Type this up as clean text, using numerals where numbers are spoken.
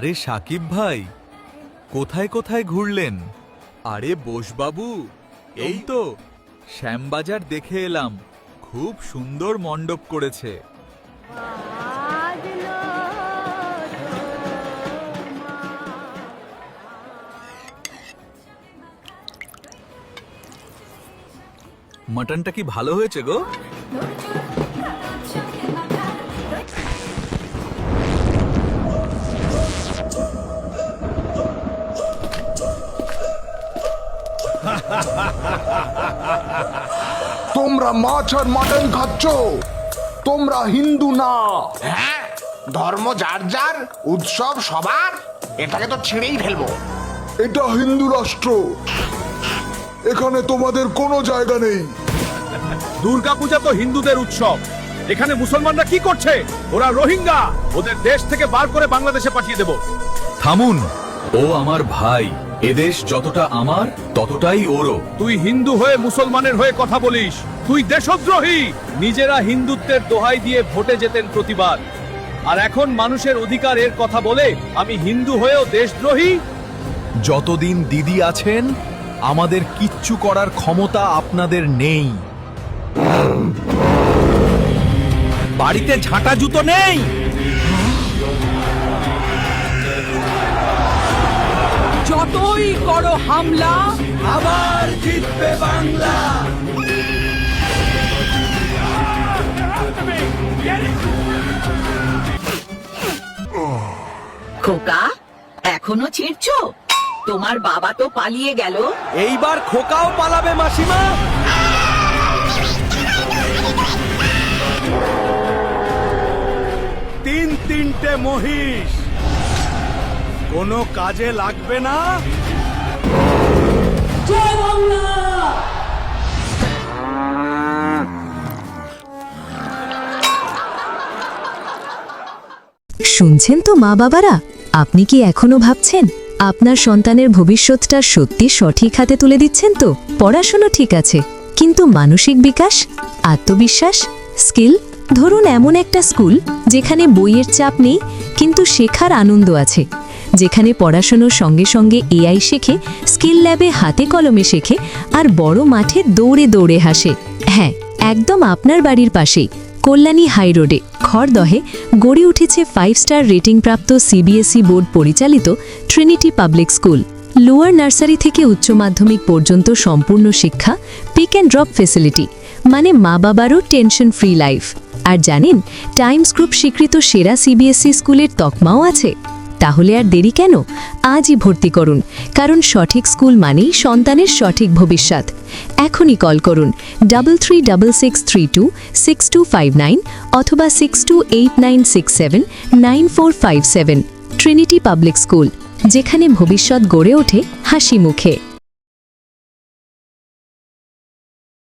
আরে সাকিব ভাই, কোথায় কোথায় ঘুরলেন? আরে বোসবাবু, এই তো শ্যামবাজার দেখে এলাম, খুব সুন্দর মণ্ডপ করেছে। মাটনটা কি ভালো হয়েছে গো? তোমরা মাছ আর মাটন খাচ্ছ, তোমরা হিন্দু না। হ্যাঁ, ধর্ম যার যার, উৎসব সবার, এটাকে তো ছেড়েই ফেলবো। এটা হিন্দু রাষ্ট্র, এখানে তোমাদের কোনো জায়গা নেই। দুর্গাপূজা তো হিন্দুদের উৎসব, এখানে মুসলমানরা কি করছে? ওরা রোহিঙ্গা, ওদের দেশ থেকে বার করে বাংলাদেশে পাঠিয়ে দেব। থামুন, ও আমার ভাই, এদেশ যতটা আমার ততটাই ওরও। তুই হিন্দু হয়ে মুসলমানের হয়ে কথা বলিস, তুই দেশদ্রোহী। নিজেরা হিন্দুত্বের দোহাই দিয়ে ভোটে যেতেন প্রতিবার, আর এখন মানুষের অধিকারের কথা বলে আমি হিন্দু হয়েও দেশদ্রোহী। যতদিন দিদি আছেন, আমাদের কিচ্ছু করার ক্ষমতা আপনাদের নেই। বাড়িতে ঝাঁটা জুতো নেই। যতই করো হামলা, আবার জিতবে বাংলা। খোকা এখনো ছিড়ছো? তোমার বাবা তো পালিয়ে গেল। এইবার খোকাও পালাবে মাসিমা। তিনটে মহিষ কোনো কাজে লাগবে না। শুনছেন তো মা বাবারা, আপনি কি এখনো ভাবছেন আপনার সন্তানের ভবিষ্যৎটা সত্যি সঠিক হাতে তুলে দিচ্ছেন তো? পড়াশোনা ঠিক আছে, কিন্তু মানসিক বিকাশ, আত্মবিশ্বাস, স্কিল। ধরুন এমন একটা স্কুল যেখানে বইয়ের চাপ নেই, কিন্তু শেখার আনন্দ আছে, যেখানে পড়াশোনার সঙ্গে সঙ্গে এআই শেখে, স্কিল ল্যাবে হাতে কলমে শেখে, আর বড় মাঠে দৌড়ে দৌড়ে হাসে। হ্যাঁ, একদম আপনার বাড়ির পাশেই কল্যাণী হাই রোডে খড়দহে গড়ে উঠেছে 5 স্টার রেটিং প্রাপ্ত সিবিএসই বোর্ড পরিচালিত Trinity public school. Lower nursery থেকে উচ্চ মাধ্যমিক পর্যন্ত সম্পূর্ণ শিক্ষা, পিক অ্যান্ড ড্রপ ফেসিলিটি, মানে মা বাবারও টেনশন ফ্রি লাইফ। আর জানেন, টাইমস গ্রুপ স্বীকৃত সেরা সিবিএসই স্কুলের তকমাও আছে। তাহলে আর দেরি কেন? আজই ভর্তি করুন, কারণ সঠিক স্কুল মানেই সন্তানের সঠিক ভবিষ্যৎ। এখনই কল করুন 3366326259 অথবা 6289679457। ট্রিনিটি পাবলিক স্কুল, যেখানে ভবিষ্যৎ গড়ে ওঠে হাসি মুখে।